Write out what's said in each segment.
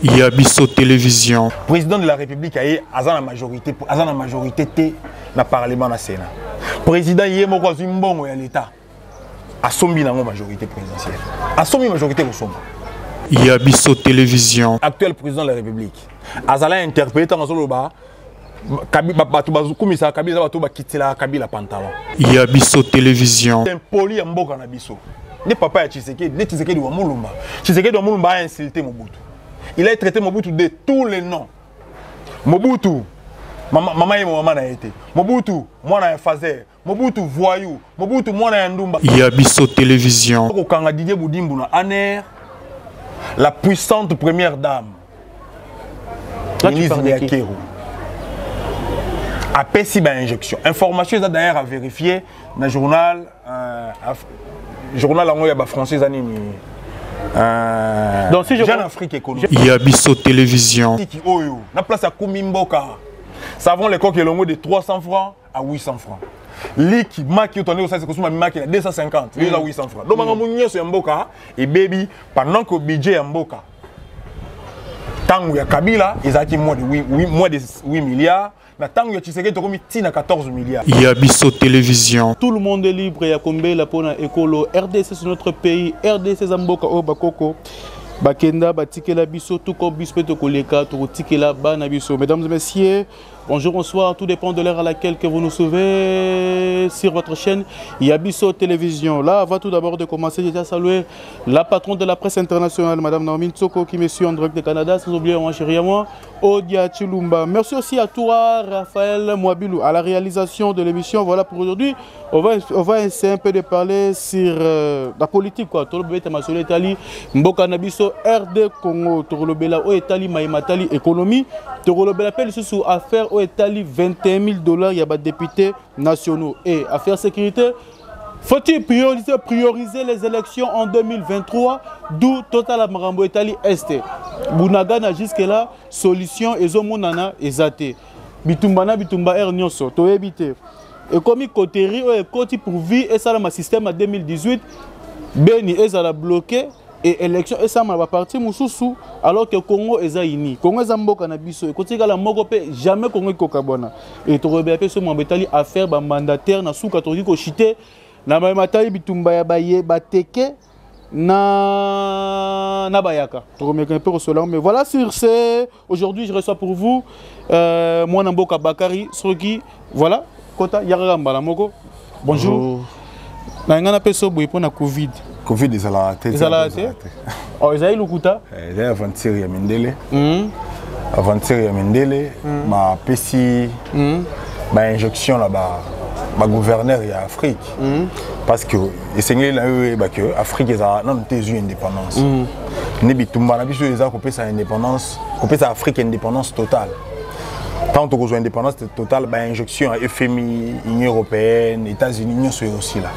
Yabiso Télévision. Président de la République a la majorité dans le Parlement na Sénat. Président yé moko zimbongo ya l'État. Asombi na majorité présidentielle. Asombi majorité au sommet. Yabiso Télévision. Actuel président de la République. Azala interprété dans solo ba Kabila batu kumisa Kabila batu ba kitela Kabila pantalon. Yabiso Télévision. Impoli ya mboka na biso. Ne papa ya Tshisekedi, ne Tshisekedi wa Mulumba. Tshisekedi wa Mulumba a insulté Mobutu. Il a traité Mobutu de tous les noms. Mobutu, maman et maman a été. Mobutu, moi na fazer. Mobutu voyou. Mobutu, moi na ndumba. Yabiso Télévision. Au Kanga Didier Boudimbu na Aner, la puissante première dame. Là tu parles de qui? A Pessi ba injection. Information d'ailleurs à vérifier dans le journal en français anime. Donc si je Jeune Afrique économique. Yabiso Télévision. La place à Koumimboka. Savons les coques et longo de 300 francs à 800 francs. Liki maki otoné au sens que maki à 250, il a 800 francs. Donc on a sur Mboka et baby pendant que budget Mboka. Tangu ya Kabila, ils ont moins de 8 milliards. Na tangu ya Tshisekedi tokomi tina 14 milliards. Yabiso Télévision. Tout le monde est libre et a combien la pona écolo. RDC c'est notre pays. RDC Zamboka o bakoko. Bakenda batikela biso tout comme bispeto koleka to tikela bana biso. Mesdames et messieurs, bonjour, bonsoir, tout dépend de l'heure à laquelle que vous nous suivez sur votre chaîne Yabiso Télévision. Là, avant tout d'abord de commencer, j'ai déjà salué la patronne de la presse internationale, Madame Naomi Tsoko, qui me suit en direct de Canada, sans oublier mon chéri à moi, Odia Chilumba. Merci aussi à toi, Raphaël Mouabilou, à la réalisation de l'émission. Voilà pour aujourd'hui. On va essayer un peu de parler sur la politique, quoi. Tolobé Tamasole Italie, Mboka Nabiso, RD Congo, Torolobela, O Italie, Maïmatali, économie, Torolobela, appelle sous affaires au Italie, $21 000, il y a des députés nationaux. Et affaires sécurité, faut-il prioriser les élections en 2023, d'où Total Amarambo Italie Est. Bounagana jusque-là, solution, et Zomonana, et Zate. Bitumbana, Bitumba, Ernyoso, Toébité. Et comme il coteri, et côté pour vie, et ça, le système en 2018, Beni, et ça l'a bloqué. Et élection et ça m'a parti Moussoussou alors que Congo est uni. Congo est mboka na biso et côté la Mogope jamais Congo kokabona. Et to rebelle so mambetali affaire ba mandataire na sous catholique ko chité na Maïmatali Bitumba ya baye bateke na bayaka. To remercie un peu cela mais voilà sur ce aujourd'hui je reçois pour vous moi Namboka Bakari Sroki voilà kota yaramba la moko. Bonjour. Na ngana peso boy pour na Covid. Covid ils ont la tête. Oh, ils ont eu le kuta. Ils ont aventure ya Mendele. Aventure ya Mendele. Ma pessi. Ma injection là-bas. Ma gouverneur ya Afrique. Parce que les Seigneurs là eux que Afrique ils ont non tes indépendance. Ne bitumba na biso ils ont coupé sa indépendance, coupé sa Afrique indépendance totale. Quand on a indépendance totale, bah injection à FMI, Union européenne, États-Unis, Union sont aussi là.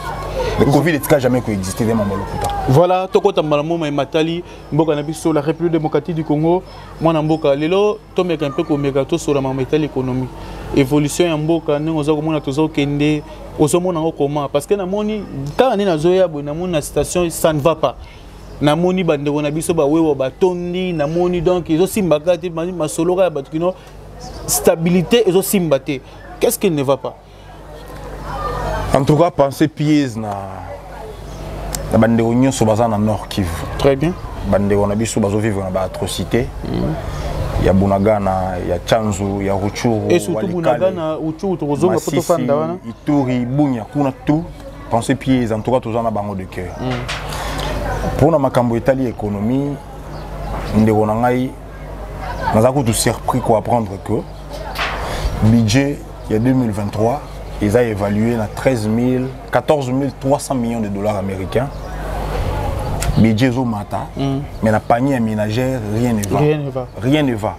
Le Covid n'a jamais coexisté dans mon Malokuta. Voilà, Tokota Malamo Matali, Mboka Nabiso, la République démocratique du Congo, moi Namboka, Lelo, Tomek un peu comme Megato sur la Mamétal économie. Évolution en Mboka, nous avons toujours Kende, aux hommes en commun. Parce que Namoni, quand on est dans Zoya, na station, ça ne va pas. Namoni bande Nabiso, Bawewa, Batondi, Namoni, donc ils ont Simbakati, Masolora, Batukino. Stabilité et aussi mbaté. Qu'est-ce qui ne va pas? En tout cas, penser piège na bande union sur bazan en Nord Kivu. Très bien. Bande on a biso bazo vivre na atrocité. Il y a Bunagana, il y a Tchanzu, il y a Ruchuru. Et surtout Bunagana, Ruchuru, Torozonga, Potofanda wana. Ituri, Bunya, kuna tout. Penser piège en tout cas tous en a bango de cœur. Pour na makambo Italie économie, ndeko na ngai nous avons tout surpris pour apprendre que le budget il y a 2023, ils ont évalué à 14 300 millions de dollars américains. Budget Zomata, mais la panier ménagère, rien ne va. Rien ne va.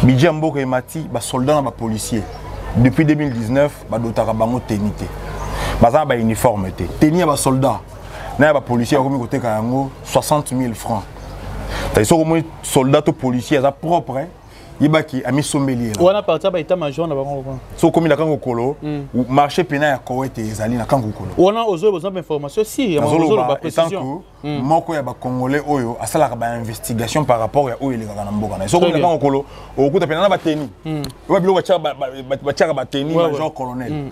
Budget Mboka et Mati, soldats et policiers. Depuis 2019, Dotara Bango Ténité. Baza ba uniforme té. Téni ba soldats. Na ba policiers comme côté Kayango 60 000 francs. C'est-à-dire que les soldats et policiers sont propres. yebaki ami sommelier on a parti à état-major na bango so komi na kango kolo marché pena ya Koweït ezali na kango kolo on a besoin d'informations si on a précision moko ya ba congolais oyo asalaka ba investigation par rapport ya oyo eleka na mboka na so komi na kango kolo okuta pena na ba teni oba biloko ba tchaka ba teni major colonel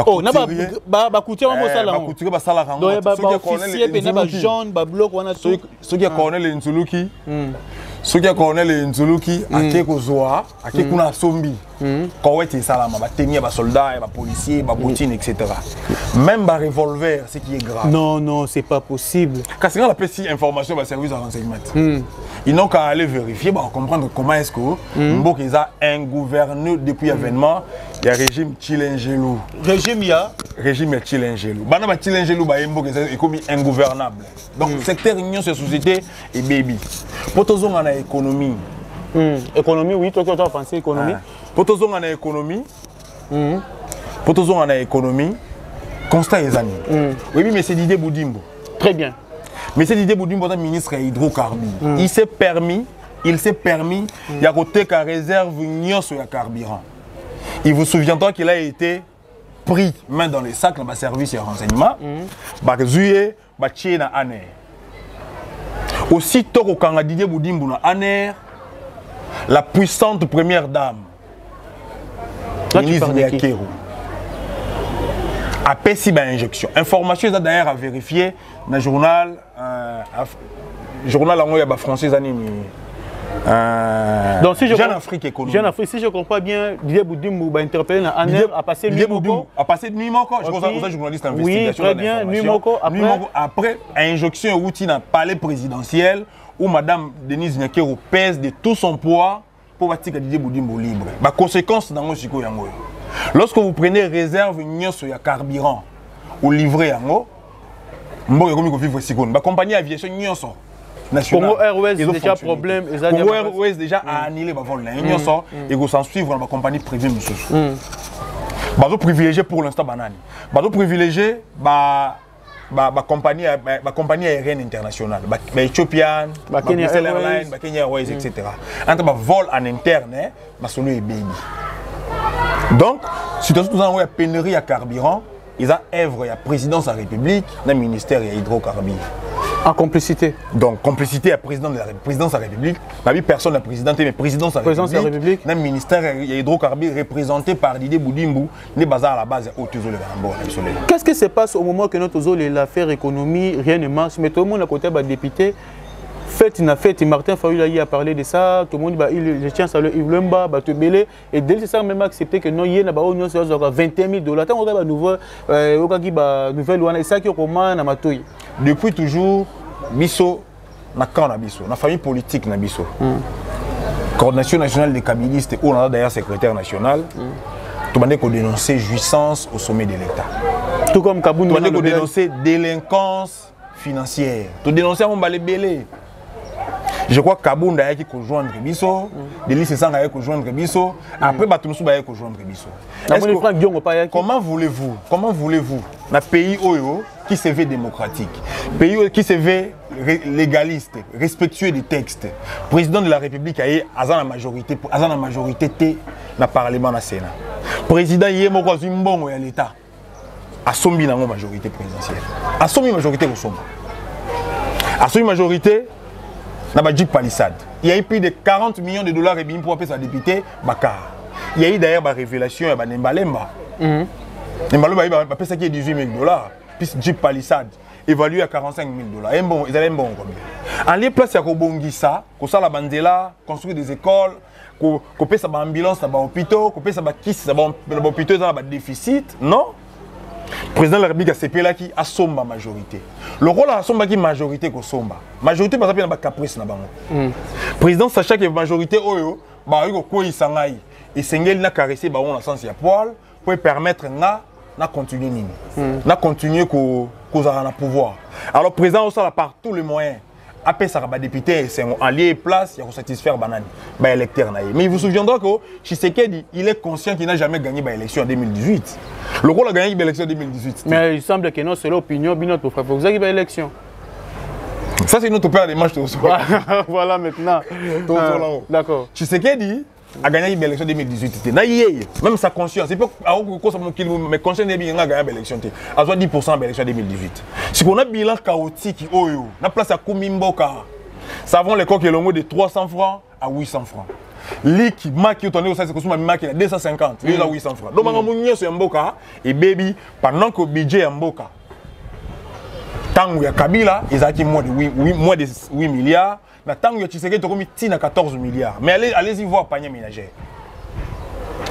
oh na ba couture mo sala ba couture ba sala kango so ya colonel pena ba jaune ba bloc wana so ya colonel Nzuluki so ya colonel Nzuluki ake kozwa ake kuna sombi Koweït salama ba tenir ba soldats ba policiers ba bottines etc. Même ba revolver ce qui est grave. Non c'est pas possible. Quand c'est la petite information ba service de renseignement. Ils n'ont qu'à aller vérifier pour comprendre comment est-ce que Mboka a un gouverneur depuis l'avènement il y a régime Tshilingelo. Régime Tshilingelo. Bana ba Tshilingelo ba Mboka est comme ingouvernable. Donc secteur union sur société et baby. Pour tous on a économie. Économie oui toi tu as pensé économie. Pour tous on a économie. Pour tous on a économie. Constat les amis. Oui mais c'est Didier Boudimbo. Très bien. Mais c'est Didier Boudimbo ministre hydrocarbures. Il s'est permis il y a côté qu'à réserve union sur le carburant. Il vous souviendra qu'il a été pris main dans les sacs dans le service de renseignement. Bakzuye, Bachie na Aner. Aussitôt qu'au Didier Boudimbo na Aner, la puissante première dame, ministre Yakeru, a payé une injection. Information est d'ailleurs à vérifier dans le journal français. Donc si je Jeune Afrique économique. Jeune Afrique, si je comprends bien, Didier Boudimbo va interpeller dans Aner, a passé nuit moko. A passé nuit moko. Je pense que journaliste investigation. Oui, très bien, nuit moko. Après, injection routine dans le palais présidentiel où Madame Denise Nyakero pèse de tout son poids pour bâtir Didier Boudimbo libre. La conséquence dans le Chico Yango. Lorsque vous prenez réserve union sur le carburant ou livré Yango, Mboka comme il vivre Sikon. La compagnie aviation union sur national. Congo Airways déjà problème. Congo Airways déjà a annulé le vol. Union sur et vous s'en suivre dans la compagnie privée monsieur. Bazo privilégié pour l'instant banane. Bazo privilégié compagnie aérienne internationale, Ethiopian, Kenya Airlines, Kenya Airways, etc. Entre vol en interne, solo est baby. Donc, si tu as tout une pénurie à carburant, ils ont œuvre à la présidence de la République, le ministère de l'hydrocarbure. En complicité. Donc, complicité à la présidence de la République. La personne la présidente, mais présidence de la République. Le ministère de l'hydrocarbure représenté par Didier Boudimbo, n'est basé à la base au Qu'est-ce qui se passe au moment que notre zone l'affaire économie, rien ne marche, mais tout le monde à côté des députés. Fête, Martin Fayoula a parlé de ça, tout le monde il tient ça, il Lemba, Batebele, et dès ça même accepté que non, il y a 21 000 $. Tant qu'on a une nouvelle loi, et ça qui est comment na matoyi. Depuis toujours, biso na camp na biso, na famille politique na biso. Coordination nationale des kabylistes, on a d'ailleurs secrétaire national. Tout le monde a dénoncé jouissance au sommet de l'État. Tout comme Kaboun, tout le monde a dénoncé délinquance financière. Tout dénoncé à mon balébélé. Je crois que Kaboun a été rejoindre Bisso, Delis Sang a été rejoindre Bisso, après Batumsou a été rejoindre Bisso. Comment voulez-vous, dans un pays qui se veut démocratique, pays qui se veut légaliste, respectueux des textes, président de la République a eu la majorité dans le Parlement national. Président Yemo Zimbongo et l'État a sombi dans la majorité présidentielle. A sombi majorité au sommet. A sombi majorité. Jeep Palissade. Il y a eu plus de 40 millions de dollars pour appeler sa députée Bakar. Il y a eu d'ailleurs une révélation à Nembalemba. Nembalemba a appelé ça qui est 18 000 $. Puis Jeep Palissade évalué à 45 000 $. Ils allaient bon combien. En lieu place à Kobongisa, Kosa la Bandela, construire des écoles, couper sa ambulance dans les hôpitaux, couper sa kiss dans les hôpitaux dans le déficit. Non. Le président de la République a CP là qui a somba majorité. Le rôle a somba qui majorité ko somba. Majorité parce qu'il y a caprice na bango. Président sachant que majorité oyo ba yo ko isangai et sengel na caresser ba on la sens ya poil pour permettre na continuer nini. Na continuer ko za na pouvoir. Alors président aussi a par tous les moyens après ça va député c'est en lieu et place il y a satisfaire banani ba électeur na. Mais il vous souviendra que Tshisekedi il est conscient qu'il n'a jamais gagné ba élection en 2018. Le rôle a gagné l'élection en 2018. Mais il semble que non, c'est l'opinion, bien pour favoriser l'élection. Ça, c'est notre père des matchs de Voilà maintenant. D'accord. Tshisekedi, a gagné l'élection 2018. Même sa conscience, c'est pas mais conscience a gagné l'élection. A 10% de l'élection 2018. Si on a un bilan chaotique, on a place à Koumimboka. Savons les coques de 300 francs à 800 francs. Liki, Maki, on est au sein de Maki, 250, il a 800 francs. Donc, on a sur Mboka et baby, pendant que le budget est Mboka. Tant qu'il y a Kabila, ils ont moins de 8 milliards. Mais tant qu'il y a Tshisekedi, ils ont 14 milliards. Mais allez-y voir panier ménager.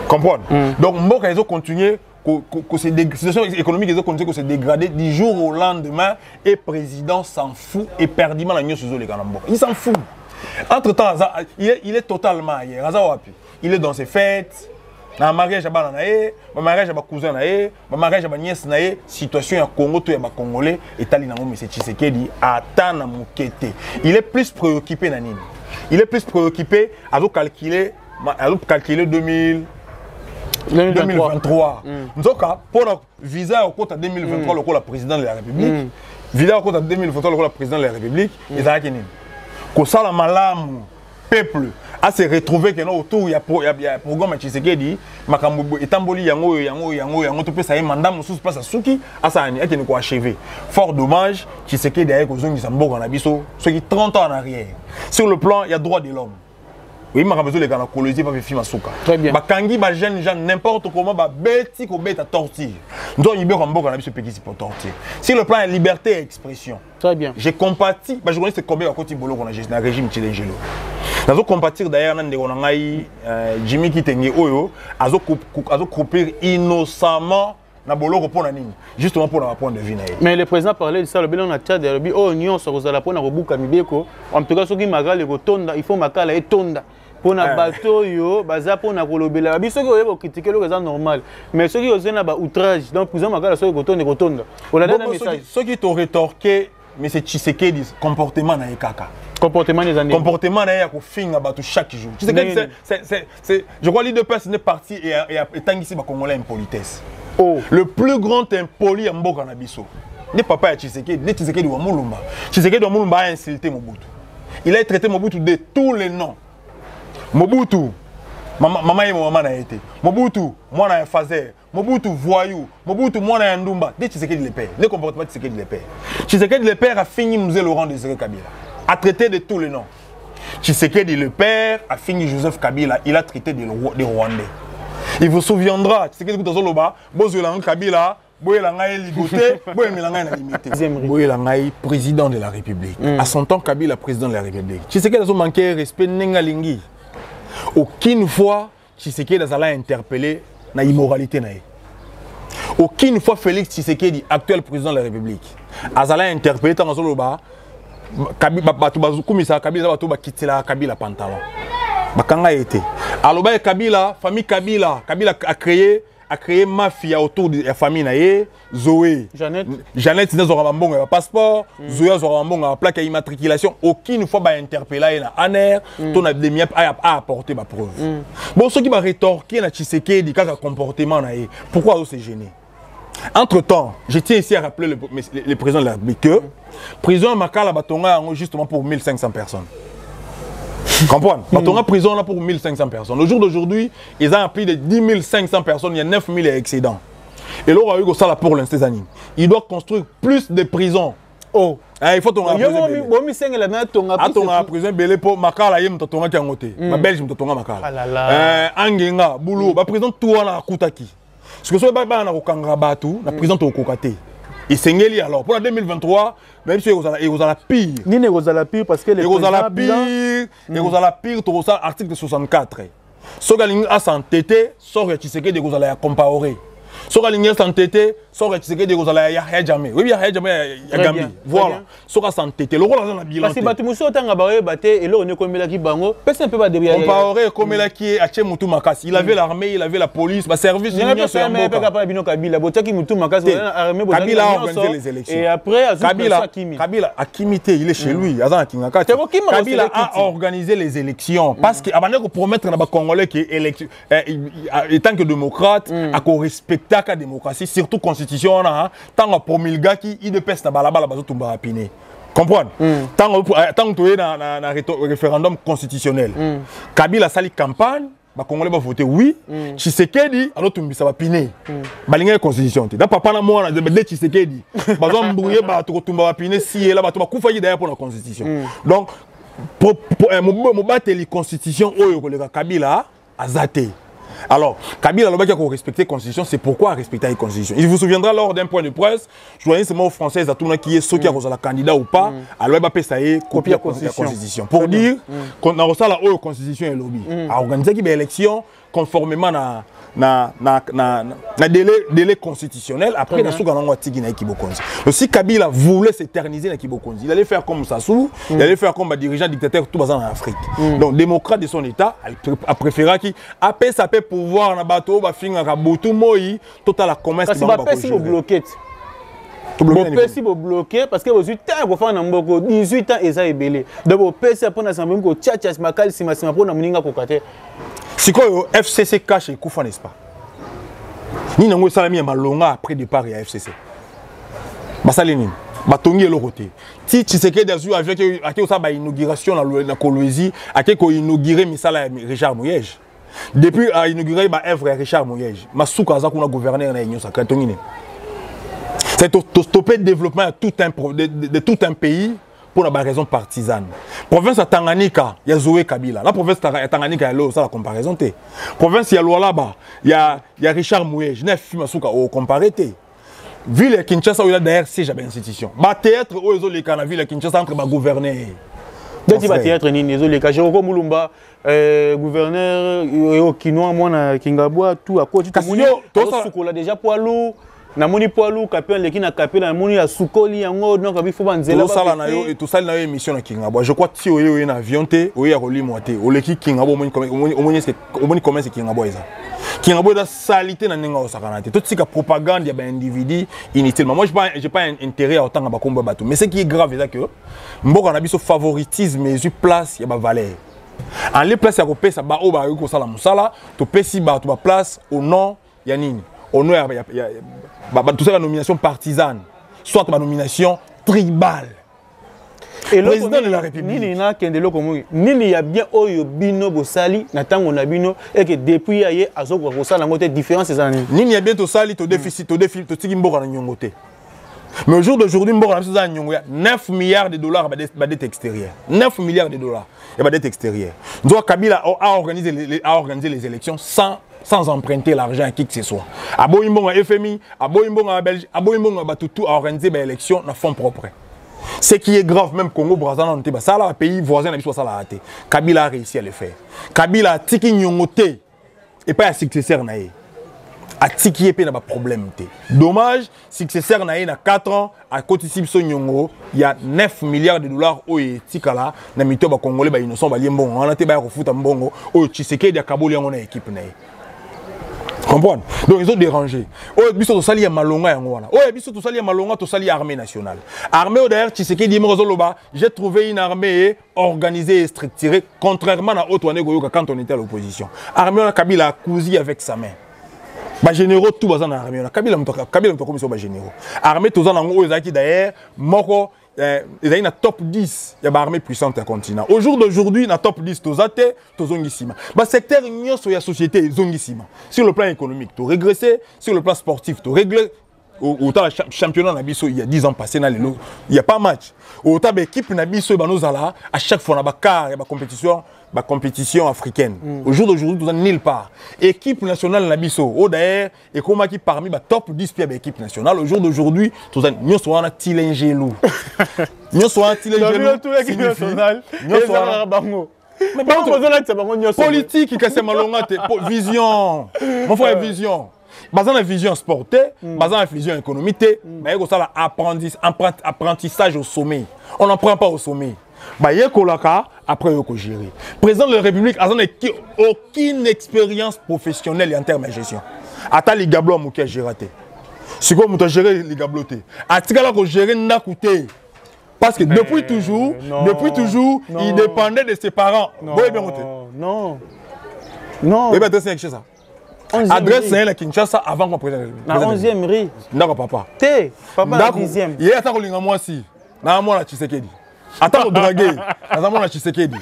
Comprendre? Donc, Mboka, ils ont continué, que ces situations économiques, ils ont continué à se dégrader du jour au lendemain. Et le président s'en fout et perdiment la nuit sur les Mboka. Il s'en fout. Entre-temps, il est totalement ailleurs. Il est dans ses fêtes. Dans le mariage, il y a un mariage, il y a un cousin, un mariage, il y a une nièce. Situation au Congo, il y a un Congolais. Et il y a un Tshisekedi. Il est plus préoccupé. Il est plus préoccupé à calculer 2023. Donc, pour le visa au compte en 2023, le président de la République. Visa au compte en 2023, le président de la République. Il y a que ça, la malam, peuple, à se retrouver que autour, il y a un programme qui Tshisekedi, Makambo, Etamboli, Yango, tout peut ça, madame, sous place à Souki, à ça, il y a un achevé. Fort dommage, Tshisekedi, avec aux zones qui sont en abisso, ceux qui 30 ans en arrière. Sur le plan, il y a droit de l'homme. Oui, je besoin de la colonisation pour faire Masuka. Très bien. Bakangi, jeune gens, n'importe comment, bêti ou bête à torture. Donc, il y a un bon qu'on pour torture. Si le plan est liberté et expression. Très bien. J'ai compati, je connais combien à côté de Bolo qu'on a dans le régime Tchilengelo. Nous compatir d'ailleurs, Jimmy Kitenge Oyo, a coupé innocemment. Justement pour avoir point de vue. Mais le président parlait de ça, le bilan a Tchad, il a dit oh Nyon sur la peau na robuka mibeko. En tout cas, ceux qui magal les tonda, il faut makala et tonda. Pour na bateau yo, baza pour na kolobela. Bi ceux qui ont critiqué le raison normal. Mais ceux qui ont na ba outrage, donc président magal ceux qui tonda. On a donné un message. Ceux qui t'ont rétorqué, mais c'est Tshisekedi kaka. Comportement des années. Comportement d'ailleurs qu'on finit à battre chaque jour. Tshisekedi, je crois que l'idée de personne est parti et tant ici, Congolais impolitesse. Oh. Le plus grand impoli en Mboka Nabiso. Ne papa à Tshisekedi, ne Tshisekedi wa Mulumba. Tshisekedi wa Mulumba a insulté Mobutu. Il a traité Mobutu de tous les noms. Mobutu, maman et maman a été. Mobutu, moi na un phaser. Mobutu voyou. Mobutu, moi na un Ndumba. Ne Tshisekedi le père. Ne comporte pas Tshisekedi le père. Tshisekedi le père a fini Mzee Laurent Désiré Kabila. A traité de tous les noms. Tshisekedi le père a fini Joseph Kabila. Il a traité des Rwandais. Il vous souviendra, c'est que vous avez dit Kabila, président de la République. À son temps, Kabila, président de la République. Tshisekedi a manqué respect Nengalingi. Aucune fois, Tshisekedi a interpellé la immoralité. Aucune fois, Félix Tshisekedi, actuel président de la République, a interpellé Kabila pantalon. Bakanga été. Alors Kabila, famille Kabila a créé mafia autour de la famille naé, Zoé. Jeannette n'a pas passeport, Zoé n'a pas plaque d'immatriculation. Aucune fois interpellé na ANER, ton a apporté ma preuve. Bon ceux qui va rétorquer na Tshisekedi quel comportement naé. Pourquoi on s'est gêné? Entre-temps, je tiens ici à rappeler le président de la République que prison Makala Batonga justement pour 1500 personnes. Comprends? On a prison là pour 1500 personnes. Au jour d'aujourd'hui, ils ont plus de 10 500 personnes, il y a 9000 excédents. Et là, on a eu ça pour l'instant. Il doit construire plus de prisons. Oh, il faut ton prison. Belé pour Makala, il y a un Belge, il y a Makala. Angenga, Boulou, la prison tout à Koutaki. Ce que ce soit dans le Kangrabatu, la prison au Kokate. Et c'est alors pour la 2023, même si vous avez la pire. Ni vous avez la pire parce que les vous avez la pire, et vous avez la pire, tout ça, article 64. Ce que a s'entêté, sort Tshisekedi vous allez comparer. Ce que a s'entêté, sort Tshisekedi vous allez Yahya Jammeh. Oui, Yahya Jammeh, Yagambi. Voilà. Ce que a s'entêté. Le rôle dans la bilan. Parce que Batimuso tanga baé baté et là on est comme la qui bango. Personne peut pas derrière. Comparer comme la qui a Mutu Makas. Il avait l'armée, il avait la police, le service. Il n'y a personne qui peut pas Bino Kabila. Botaki Mutu Makas. Kabila a organisé les élections. Et après Kabila a kimité, il est chez lui. Kabila a organisé les élections parce que avant de promettre à Congolais qui est tant que démocrate, à respecter la démocratie, surtout constitution, tant que promulga qui il dépêche na balabala bazo tumba rapine. Comprendre? Tant que tu es dans un référendum constitutionnel. Kabila sali campagne les Congolais vont voter oui. Tshisekedi, alors tu me dis ça va piner. Balinga constitution. Dans papa na moi, on a dit Tshisekedi. Bazon mbrouiller, tu vas piner si et là, tu vas couper derrière pour la constitution. Donc, pour battre la constitution, Kabila a zaté. Alors, Kabila a respecté la constitution, c'est pourquoi respecter la constitution. Il vous souviendra lors d'un point de presse, journalistement français, à tout le monde qui est ceux qui ont la candidat ou pas, alors il va payer copie de la constitution. Pour dire qu'on a reçu la constitution et lobby. A organiser une élection conformément à délai constitutionnel. Après, il a si Kabila voulait s'éterniser dans Kibokonzi, il allait faire comme Sassou, il allait faire comme un dirigeant dictateur tout basé en Afrique. Donc, démocrate de son État, a préféré qu'il après ça peut pouvoir na bateau, ba finga ka botu moi, total la commerce qui va passer au bloqué. Si vous bloquez, parce que vous avez 18 ans et ça est belé. Donc, vous pouvez faire un ensemble de tchatchas, makal, si ma pour na kokate. Si quoi FCC cache et Koufa n'est-ce pas? Ni nango salami malonga après départ à FCC. Basalini, batongi et l'oroté. Si Tshisekedi a vu avec une inauguration dans la Kolwezi, avec une inauguré misala Richard Mouyej. Depuis a inauguré ma œuvre Richard Mouyej. Masuka za kuna gouverneur na Union sacrée tongine. C'est stopper le développement de tout un pays pour une raison partisane. Province de Tanganyika, il y a Zoé Kabila. La province de Tanganyika, il y a la comparaison. Province de Lualaba, il y a Richard Mouyé. Je n'ai pas fait au comparé. Ville de Kinshasa, il y a d'ailleurs siège à l'institution. Le théâtre, il y a la ville de Kinshasa entre les gouverneurs. Donc, il y a théâtre, il y a Jérôme Moulumba, gouverneur, Kinoa, moi, Kingabwa, tout à côté. Il y a déjà Poilou. Na moni poilu kapel leki na kapel na moni ya sukoli yango donc abi faut banzela tout ça là na yo et tout ça na émission na Kingabo je crois si oyo na avion te oyo ya kolimo te o leki Kingabo moni comment c'est Kingabo eza Kingabo da salité na ninga osakana te tout ce propagande ya ba individu inutilement moi j'ai pas intérêt à autant ba komba bato mais ce qui est grave c'est que mboka na biso favoritisme et place ya ba valeur en les places ya ko pesa ba o ba ko sala musala to pesi ba to ba place au nom ya nini au nom tout ça la nomination partisane, soit la nomination tribale. Et le président de la République. Il y a bien Oyo Bino Bosali, Nathan Onabino, et que depuis hier, Azoko Rosal, la montée différence ces années. Il y a bien tout ça, au déficit, au Tigimbo à Nyongote. Mais au jour d'aujourd'hui, il y a 9 milliards de dollars de dette extérieure. 9 milliards de dollars de dette extérieure. Donc Kabila a organisé les élections sans emprunter l'argent à qui que ce soit. À Boimbong, à FMI, à Boimbong, à Belgique, à Boimbong, à Batutu, à organiser les élections dans fonds propres. Ce qui est grave, même Congo, Brazzaville, ça là, pays voisin, ça là, Kabila a réussi à le faire. Kabila a tiki nyongote et pas un successeur naïe. A tiki épée n'a pas problème. Dommage, successeur naïe na 4 ans, à côté de ce nyongo, il y a 9 milliards de dollars au tikala, na mito ba Congolais ba innocent ba liembon, on a été ba refout en bongo, au Tshisekedi a Kaboli en équipe naïe. Comprendre? Donc ils ont dérangé. Oh, biso to sali ya malonga yango wana. Oh, biso to sali ya malonga to sali armée nationale. Armée derrière Tshisekedi Mozoloba, j'ai trouvé une armée organisée et structurée contrairement à Otouane Goyoka quand on était à l'opposition. Armée on a Kabila cousi avec sa main. Ba généraux tout bazan armée on a Kabila comme ça ba généraux. Armée tous en ngo ezaki d'ailleurs moko ils ont une top 10, il y a une armée puissante à continent. Au jour d'aujourd'hui, dans top 10, tous athées, tous zongisima. Le secteur union sur la société, zongisima. Sur le plan économique, tu régressé. Sur le plan sportif, tu réglé. Au championnat Nabiso, il y a 10 ans passé, il n'y a pas de match. Au temps l'équipe Nabiso, à chaque fois, on a une compétition africaine. Au jour d'aujourd'hui, nous sommes nulle part. Équipe nationale Nabiso, d'ailleurs, et comme qui parmi les top 10 de l'équipe nationale, au jour d'aujourd'hui, nous sommes un Tilengelou. Nous sommes un Tilengelou. Mais politique, c'est malonga, vision. Mon frère, vision. Basant la vision sportive, basant la vision économique, mais il y a apprentissage au sommet. On n'en prend pas au sommet. Il y a après il y a gérer. Président de la République n'a aucune expérience professionnelle en termes de gestion. Attends les gablots qui ont géré. C'est comme tu as géré les gablots. Attends que gérer n'a coûté. Parce que depuis toujours, il dépendait de ses parents. Non. Il va c'est ça. Adresse à Kinshasa avant qu'on présente. La 11e rue. D'accord, papa. Papa, la 10e. Il y a un moi aussi. Moi, la Tshisekedi. Attends, draguer. Moi, la Tshisekedi.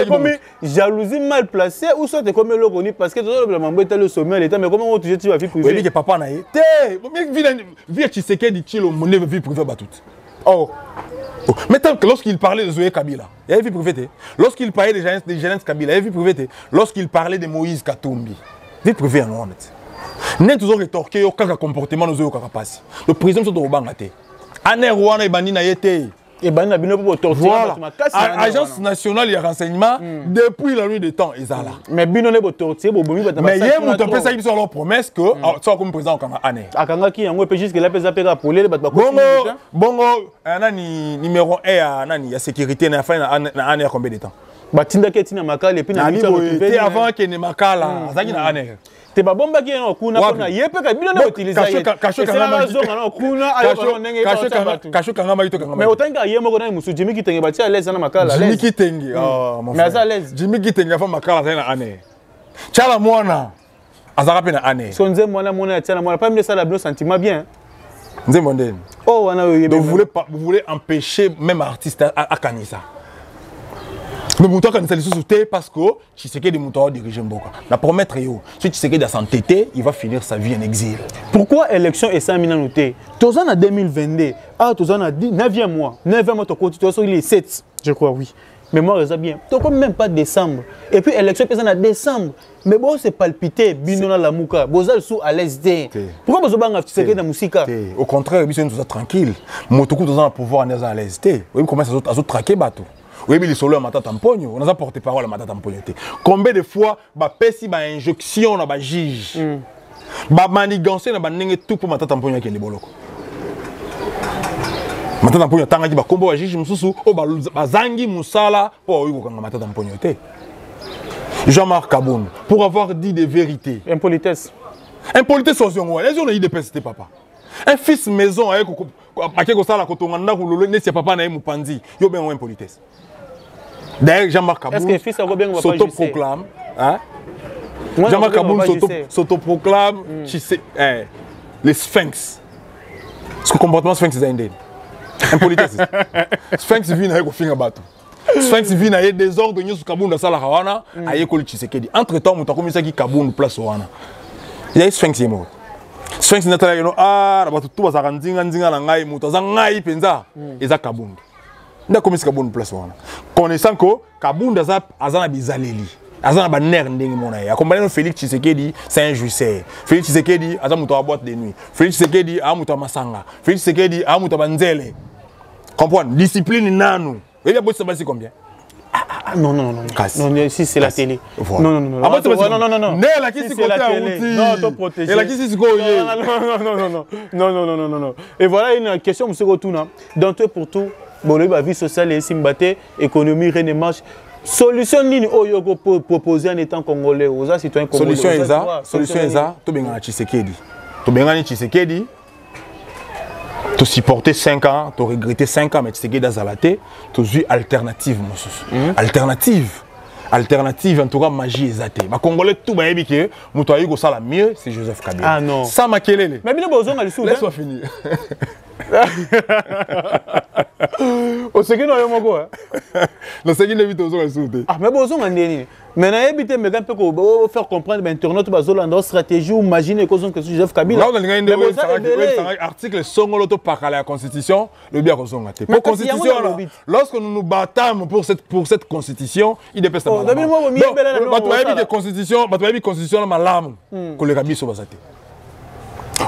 comme jalousie mal placée ou soit comme le reconnu parce que tout le monde est le sommet l'état mais comment tu vas vie privée. Oui, mais papa na yé. Vie Tshisekedi Tshilo monnaie vie privée ba tout. Oh. Mais tant que lorsqu'il parlait de Zoé Kabila, il y avait vie privée. Lorsqu'il parlait des Jeunesse Kabila, il y avait vie privée. Lorsqu'il parlait de Moïse Katumbi, vie privée en honnête. N'est toujours rétorqué au cas comportement de Zoé Kakapasi. Le président sont au Bangate. Ané Rwanda et Bani na yété. Et Bani na bino pour torturer. Voilà. Agence nationale de renseignement depuis la nuit des temps ils là. Mais bino ne pour torturer pour bomi mais hier mon temps ça ils sont leur promesse que soit comme président comme Ané. Akanga qui yango peut juste que la pesa peka pour les battre. Bongo nani numéro 1 à nani ya sécurité na fin na Ané combien de temps? Batinda ke tina makala et puis na été avant que ne makala azaki na Ané. Te ba bomba ki no kuna kona yepe ka bino na utiliser kasho kanga kuna ayo ndenge kasho kanga ma itoka mais otanga yemo kona musu Jimmy Kitenge batia l'aise na makala Jimmy Kitenge mon frère mais à l'aise Jimmy Kitenge fa makala za na Ané chala mwana azaka pe na Ané so nze mwana mwana chala mwana pas me ça la bon sentiment bien nze mondeni oh wana donc vous voulez empêcher même artiste à kanisa. Mais Moutoua quand il s'est parce que Tshisekedi Moutoua dirige Mboka. La promettre si Tshisekedi a s'entêter, il va finir sa vie en exil. Pourquoi élection est 100 000 notés? Tous en 2022, tous en 9e mois, 9e mois, il est 7, je crois, oui. Mais moi, ça bien. Donc même pas décembre. Et puis élection est en décembre. Mais bon, c'est palpité, binona la mouka. Bozal sous à l'SD. Pourquoi vous avez Tshisekedi dans musique? Au contraire, nous sommes tranquilles. Motoko tous en pouvoir à l'SD. Oui, commence à se traquer bateau. Oui, mais les solo à Matata Tamponio, on a porté parole à Matata Tamponio. Combien de fois, pesi ba injonction na ba juge, ba manigancer na ba nenge tout pour Matata Tamponio qui est boloko. Matata Tamponio tanga ki ba kombo ba juge mususu o ba zangi musala pour oyo kanga Matata Tamponio te. Jean-Marc Kaboun pour avoir dit des vérités. Impolitesse. Impolitesse aux gens, les gens ont dit des pestes papa. Un fils maison avec ko sala ko tonganda ko lolo ne c'est papa na mupandi, yo ben impolitesse. D'ailleurs, Jean-Marc Kaboun s'autoproclame. Jean-Marc Kaboun s'autoproclame les Sphinx. Ce que le comportement Sphinx est indé. Impolitesse. Sphinx vient avec le finger bateau. Sphinx vient avec des ordres de Kaboun dans la Hawana. Entre-temps, on a commis ça qui Kaboun place au Hawana. Il y a Sphinx qui est mort. Sphinx n'est pas là. Tout va s'arranger. Et ça Kaboun. Nda komisi Kaboun place wana. Connaissant que Kaboun azana bizaleli. Azana ba ner ndenge mona ya. Comme Félix Tshisekedi, c'est un juiceur. Félix Tshisekedi aza muto wa boîte de nuit. Félix Tshisekedi a muto masanga. Félix Tshisekedi a muto banzele. Comprendre discipline nanu. Et bien ça c'est combien? Non, non, non. Non, ici c'est la télé. Voilà. Non, non, non. Non, non, non, non. Ne la qui c'est la télé. Non, toi protéger. Et la qui c'est quoi? Non, non, non, non. Non, non, non, non, non, non. Et voilà une question, monsieur Rotuna. Dans tout pour tout. Bon, la vie sociale et simbaté, économie, rien ne marche. Solution ligne Oyoko proposer en étant congolais aux citoyens congolais. Solution est ça. Tout bien Tshisekedi. Tout bien Tshisekedi. Tu supporter 5 ans, tu regretter 5 ans, mais Tshisekedi a zalaté. Tu as vu alternative, monsieur. Alternative, en tout cas, magie est zatée. Les Congolais, tout le monde que Moutaï go sala mieux, c'est Joseph Kabila. Ah non. Ça m'a kelele. Mais bien besoin de le laisse-moi finir. Au second, on a eu quoi? Le second, il évite aux autres. Ah, mais besoin de le mais on a évité de faire comprendre l'internet, une stratégie ou imaginer que c'est Joseph Kabila. Là, on a un article sur la Constitution, le bien qu'on pour Constitution, lorsque nous nous battons pour cette Constitution, il dépêche de la Constitution, Constitution, malam, que les rabbis sont basés.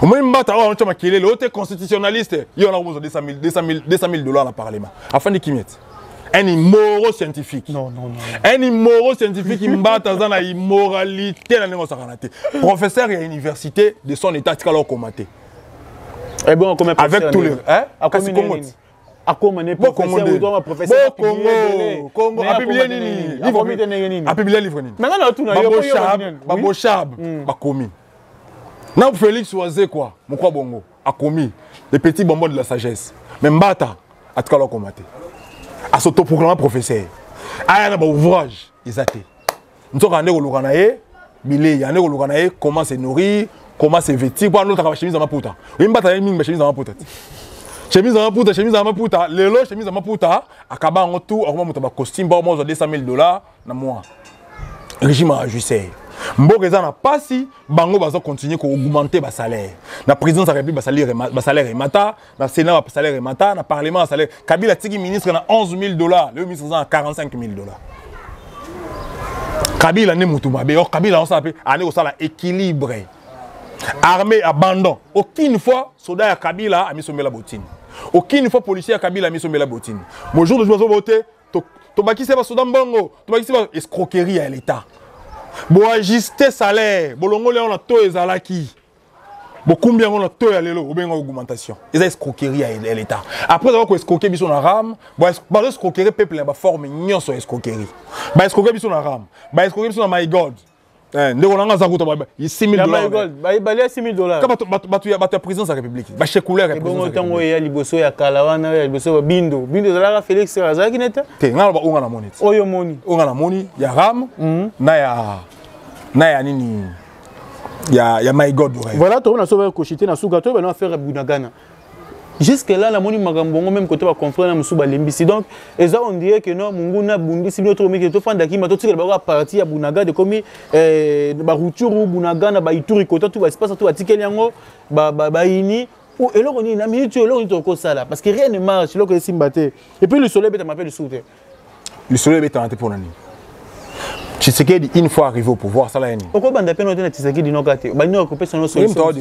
Au moins, l'autre constitutionnaliste, il y a 200 000 $, dans le Parlement. Afin de qui mettre un immoro scientifique. Non, non, non. Un immoro scientifique qui m'a dans la immoralité. Professeur à l'université de son état, il a commenté. Et bon, comment avec tous les. Hein? À comment on est professeur ou doit professeur Congo, à publier livre. À publier livre. Maintenant, tout le monde. Babochab, Bakomi. Non, Félix Oazé, quoi, mon quoi bongo, a commis les petits bonbons de la sagesse. Mais Mbata, a tout cas commenté. A s'autoproclamé professeur. A un ouvrage, ils ont été. Nous sommes allés au Louranae, Milé, il y a un Louranae, comment se nourrir, comment se vêtir, pour nous, chemise dans ma pouta. Oui, Mbata, il y a une chemise dans ma pouta. chemise à maputa, lelo chemise à maputa, akaba en tout, on va costume, bon, moi, 200 000 $, na moi. Régime ajusté. Mboka na pasi, bango baza continuer ko augmenter ba salaire. Na présidence de la République ba salaire et mata, na Sénat ba salaire et mata, na parlement ba salaire. Kabila tiki ministre na 11 000 $, le ministre na 45 000 $. Kabila ne mutumba be, Kabila on s'appelle année au sala équilibré. Armée abandon. Aucune fois soldat à Kabila a mis son la bottine. Aucune fois policier à Kabila a mis son la bottine. Mon jour de jouer voter, Tobaki c'est pas Soudan Bongo, Tobaki c'est pas escroquerie à l'État. Bon ajuster salaire, bolongo on a to ezalaki. Bon combien on a to ya lelo, ou bien augmentation. Ils a escroquerie à l'État. Après avoir ko escroquer biso na ram, bon escroquerie peuple ba forme nyonso escroquerie. Ba escroquer biso na ram, ba escroquer biso na my god. Ndeko nanga zakuta ba 6 000 $. Ba 6 000 $. Ka batu présidence de la République. Ba chekouler la présidence. Bon tango ya liboso ya kalawana ya liboso bindo. Bindo zalaka Félix Razaki neta. Te ngala ba unga na moni. Oyo moni. Unga na moni ya ram na ya nini ya my god. Voilà, to na sauver kochité na suka to ba na faire Bunagana. Jusque là la moni magambongo même côté ba confrère na musuba lembisi. Donc eza on dirait que non munguna bundi si notre mec to fanda ki mato tikela ba parti ya Bunaga de komi ba ruturu Bunagana ba ituri côté tout ba espace tout atikeli yango ba ini ou eloko ni na minute eloko to ko sala parce que rien ne marche eloko simbate. Et puis le soleil bête m'appelle le soute. Le soleil bête en pour nani. Tshisekedi une fois arrivé au pouvoir ça la yani. Pourquoi banda pe no tena Tshisekedi no kate. Ba ni occuper son solution.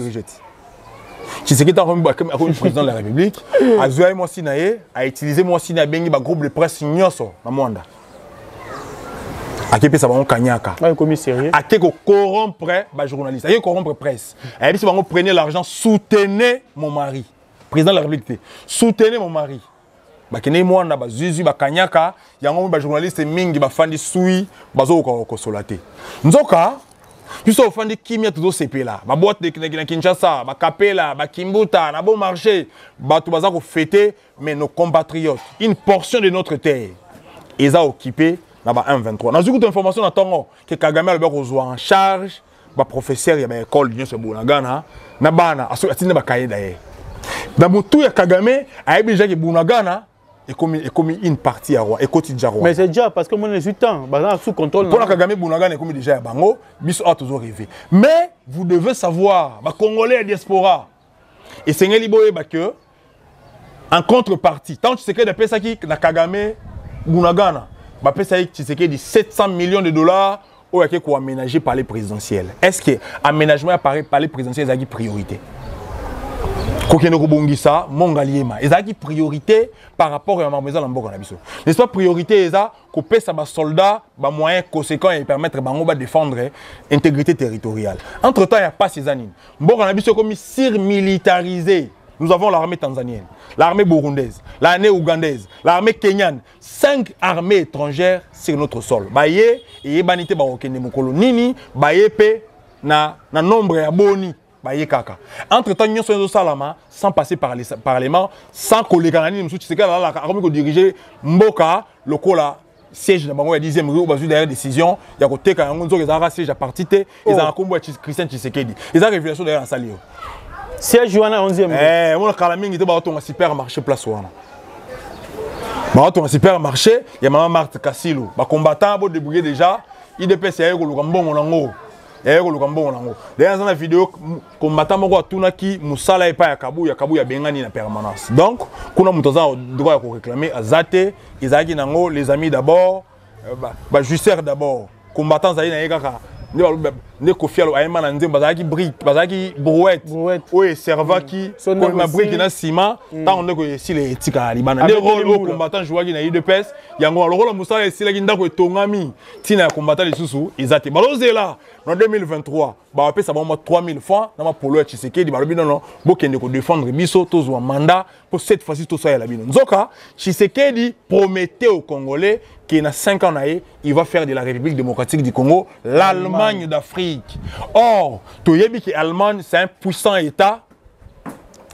Tshisekedi a comme président de la République, a joué moi sinaé, a utilisé moi sina bengi ba groupe de presse nyoso na mwanda. A kepe sa bango kanyaka. Ba commissaire. A ke ko corrompre ba journaliste, a ke corrompre presse. A dit bango prenez l'argent, soutenez mon mari. Président de la République, soutenez mon mari. Ba kene mwanda ba zuzu ba kanyaka, yango ba journaliste mingi ba fandi sui, bazo ko solate. Nzoka puisque au fond de Kimia tout ce pays là, ma boîte de Kinshasa, ma Kapela, ma Kimbuta, na bon marché, ba tout bazar fêter, mais nos compatriotes, une portion de notre terre, ils ont occupé na ba 123. Dans une information d'attendre que Kagame a le en charge, ba professeur ya ba école d'union sur Bunagana, na bana asuna ba kaye d'ailleurs. Dans mon tout ya Kagame a déjà que Bunagana et comme une partie à roi et quotidien roi. Mais c'est déjà parce que moi je suis temps, sous contrôle. Pour la Kagame Bunagana est comme déjà à Bango, Biso a toujours rêvé. Mais vous devez savoir, les Congolais et diaspora, et c'est que en contrepartie, tant que tu sais que les personnes qui na Kagame Bunagana, tu sais que 700 millions de $, ou qui est aménagé par les présidentiels. Est-ce que l'aménagement par les présidentiels est une priorité? Kokeno Mongaliema. Ils ont une priorité par rapport à la maison de l'Amboka. N'est-ce pas priorité ça couper ça bas soldats, bas moyens conséquents et permettre de défendre l'intégrité territoriale. Entre-temps, il n'y a pas ces années. Mboka Nabiso comme surmilitarisé. Nous avons l'armée tanzanienne, l'armée burundaise, l'armée ougandaise, l'armée kenyane, 5 armées étrangères sur notre sol. Baye et banité ba okende mokolo nini, baye pe na nombre ya boni. Entre-temps, nous sommes salama sans passer par les parlements, sans que les Canadiens nous diriger Mboka, le siège de la 10e rue, au derrière décision, il y a côté quand on a siège à partie, ils ont un Christian Tshisekedi. Ils ont révélation derrière la salle. Siège à 11e rue. On a calamine, il y a un supermarché place ouana. Dans un supermarché, il y a Marthe Kassilo. Les combattants ont débrouillé déjà, il dépêche à Lugambon. D'ailleurs, dans la vidéo, combattant moko tunaki musala epa ya kabuya bengani na permanence. Donc, kuna mutoza droit à réclamer azate, izaki nango les amis d'abord, ba justicière d'abord. Combattant zali na yekaka ne kofialo ayema na nzemba bazaki brouette. Oui, servaki ko ma brique na ciment, tant on ko si les etika libana. Les rôles combattant jouaki na UDPS, yango rôle musala esila kindako etongami, tina combattant les susu, izate. Balozela en 2023, bah après ça va moins 3000 francs, na ma polo Tshisekedi balobi non bokende ko défendre biso tozo mandat pour cette fois-ci tout ça ya la bino. Nzoka Tshisekedi promettait aux Congolais qu'il a 5 ans il va faire de la République démocratique du Congo l'Allemagne d'Afrique. Or, toyebi que l'Allemagne c'est un puissant État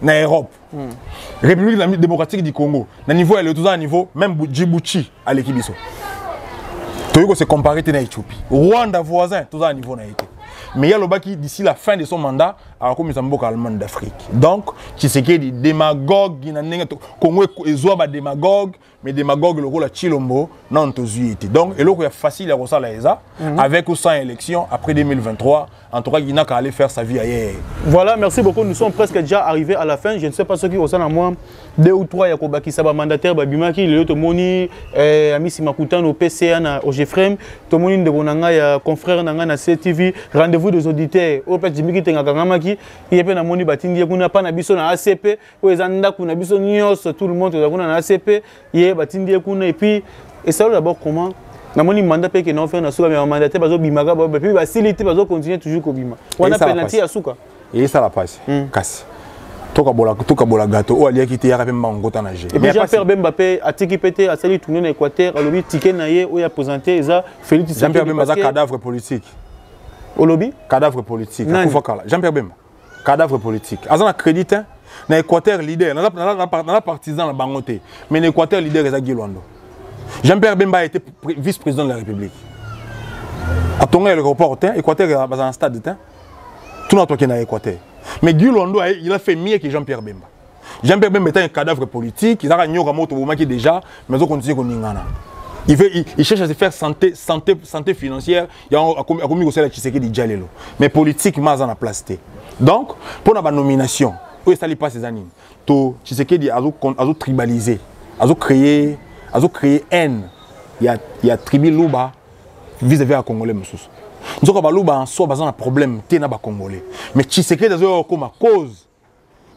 na Europe. République démocratique du Congo, na niveau elle est toujours à niveau même Djibouti à l'équipe biso. Toyeko se comparer na Éthiopie. Rwanda voisin, tout ça à niveau na été. mais il y a le bas qui d'ici la fin de son mandat a comme Mboka allemand d'Afrique. Donc Tshisekedi démagogue qui n'a Congo ezoa démagogue mais démagogue le rôle à Chilombo non tozuité. Donc et là facile à ça là avec ou sans élection après 2023 en tout cas il n'a qu'à aller faire sa vie ailleurs. Voilà, merci beaucoup. Nous sommes presque déjà arrivés à la fin. Je ne sais pas ce qui au sein à moi 2 ou 3 Yakoba qui saba mandataire babimaki le tomoni Amisi Makutan au PCA na au Jefrem tomoni de bonanga ya confrère nanga na CTV rendez-vous des auditeurs au pet jimiki tenga ngamaki yepe na moni batindi kuna pa na biso na ACP o ezanda kuna biso nyos tout le monde kuna na ACP ye batindi kuna et puis et ça d'abord comment na moni mandat pe que non faire na suka mais mandataire bazo bimaka ba puis facilité bazo continuer toujours ko bima wana penalty ya suka et ça la passe casse toka bola gâteau o ali akité ya pe mangota na jeu et puis Jean-Pierre Bemba pe atiki pété a sali tourner na Équateur a lobby ticket na ye o ya présenter eza Félix Jean-Pierre Bemba za cadavre politique au lobby cadavre politique Jean-Pierre Bemba cadavre politique azana crédit na Équateur leader na partisan na bangoté mais na Équateur leader eza Gilwando Jean-Pierre Bemba a été vice-président de la République a tonga le reporter Équateur dans un stade tout notre qui na Équateur mais Gilwando il a fait mieux que Jean-Pierre Bemba. Jean-Pierre Bemba est un cadavre politique, il a gagné au moto qui déjà, mais on continue qu'on il cherche à se faire santé financière, il y a commis au salaire Tshisekedi Djalelo. Mais politique, il a place. Donc, pour la nomination, où est-ce qu'il passe ces années? Tshisekedi a tribalisé, a créé haine. Il y a tribu Luba vis-à-vis à Congolais. Nous avons un problème, Congolais. Mais Tshisekedi a comme cause,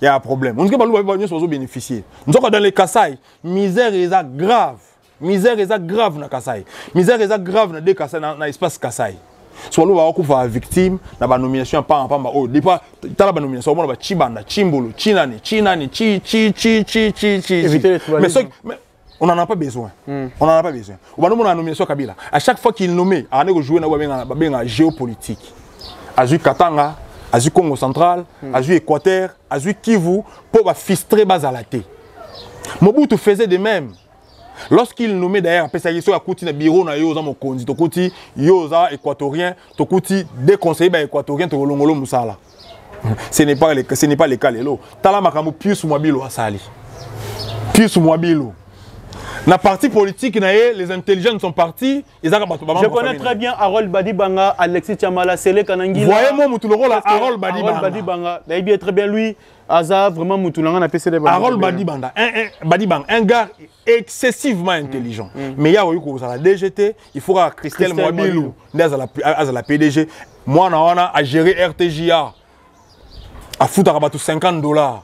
il y a un problème. Nous avons bénéficier. Nous avons dans les Kasaï, misère est grave. Misère est grave dans Kasaï. Misère est grave dans Kasaï, dans l'espace Kasaï. Soit nous avons une victime, dans la nomination, pas en départ, dans la nomination, on a Chibanda, Chimbolo, Chinani, mais on n'en a pas besoin. On n'en a pas besoin. On va nous la nomination Kabila. À chaque fois qu'il nomme, on a joué dans la géopolitique. Azu Katanga, Azu Congo central, Azu Équateur, Azu Kivu, pour fistrer Bazalaté. Mobutu faisait de même. Lorsqu'il nommait d'ailleurs, après ça, il y a un bureau na yoza mokonzi, tokuti yoza équatorien, tokuti déconseillé équatorien, to longolo musala. Ce n'est pas le cas lelo. Tala makambo plus mwabilo asali. Plus mwabilo. La partie politique, les intelligents sont partis. Je connais très bien Harold Badibanga, Alexis Tiamala, Sele Kanangila. Voyez-moi le rôle à Harold Badibanga. Il est très bien lui. Aza vraiment Moutoulangan a PCD. Harold Badibanga, un gars excessivement intelligent. Mais il y a eu la DGT, il faudra Christelle Mwabilou, à la PDG. Moi, on a géré RTJA. À foutre à $50.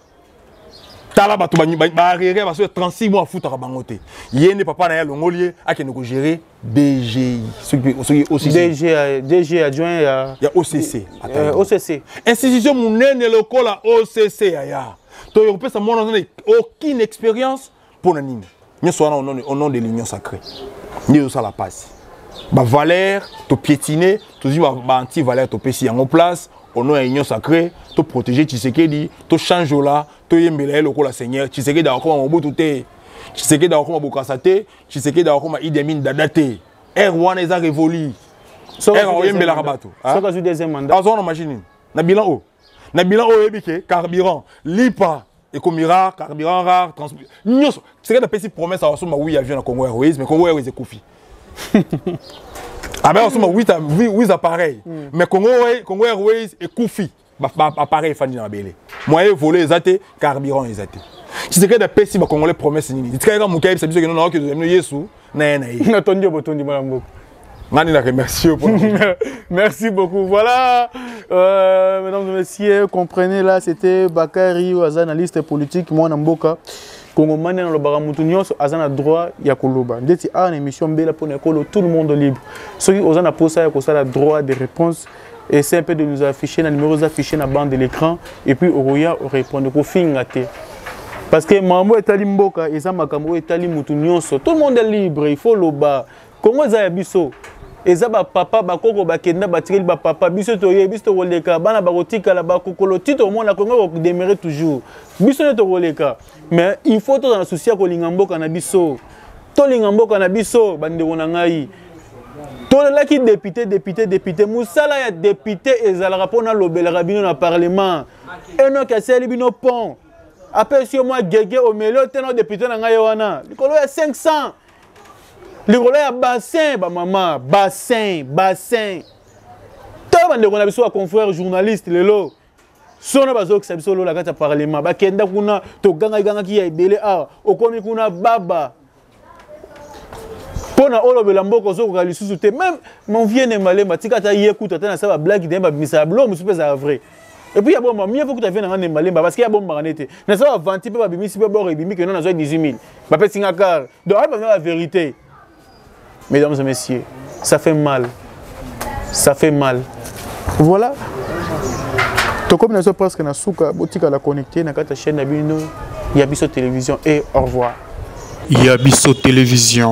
Tala batu ba arrêter parce que 36 mois foutre à bangoté. Yene papa na longolier a qui nous gérer DGI. DG adjoint il y a OCC. OCC. Institution monene local à OCC aya. To européen ça mon aucune expérience pour nani. Nous sommes au nom de l'union sacrée. Nous ça la passe. Ba valeur to piétiner, to dit ba anti valeur to pesi en place. Au nom de l'union sacrée, to protéger Tshisekedi, to changer là. To yembele le la Seigneur Tshisekedi akoma Mobutu te Tshisekedi akoma Bokassa te Tshisekedi akoma Idi Amin Dada te R1 eza révolu R yembela rabato ça ka deuxième mandat azona machine na bilan ebike carburant lipa ekomira carburant rare transport nyos Tshisekedi a pesi promesse à wasoma oui avion na Congo Airways mais Congo Airways ekufi ah ben wasoma 8 appareils mais Congo Airways ekufi appareil fandi na belé moyen volé ezate carburant ezate Tshisekedi a pesi ba congolais promesse nini tikaka mukayi sabiso que non que nous yesu na na tondi botondi malambo ngani la remercie pour merci beaucoup voilà mesdames et messieurs comprenez là c'était Bakary analyste politique moi na mboka Congo mane na lobaka mutu nyonso azana droit ya koloba ndeti a na émission mbela pour nekolo tout le monde libre ceux qui ozana posa ya kosala droit de réponse. Et c'est un peu de nous afficher, les numéros affichés dans la bande de l'écran. Et puis, Oroya répondre au fin. Parce que Mambo est allé Mboka, et ça, Makambo est allé Moutounionso. Tout le monde est libre, il faut le bas. Comment ça y biso? Et ça, papa, Bakoko, Bakenda, Batiril, papa, biso toye, biso roleka, bana barotika, la bakoko, titre au monde, la Congo démarrer toujours. Biso ne roleka. Mais il faut tout dans le souci à Kolingambo, Kanabiso. Tolingambo, Kanabiso, Bande Wonangaï. tolelaki député musala ya député ezalaka mpona lobelaka bino na parlement enoki asali bino pont apesi yo mwa gege omeli otena député na ngai wana likolo ya 500 likolo ya bassin bamama bassin to bandeko na biso ya confrère journaliste lelo sono bazokisa biso lola kati ya parlement bakenda kuna togangaki ya ebele awa okomi kuna baba pona olobela mboko zokoka lisusu te même mon vieux Malemba tika ta yekuta ta na sa ba blague de ba bimisa blo musu pesa vrai et puis ya bon mieux faut que tu viennes na Malemba parce qu'il y a bon maranete na sa ba 20 pe ba bimisi pe bord ebimi que non na 18 000 ba pe singa car donc la vérité mesdames et messieurs ça fait mal voilà to comme na so presque na suka botika la connecter na kata chaîne na bino ya biso télévision et au revoir Yabiso Télévision.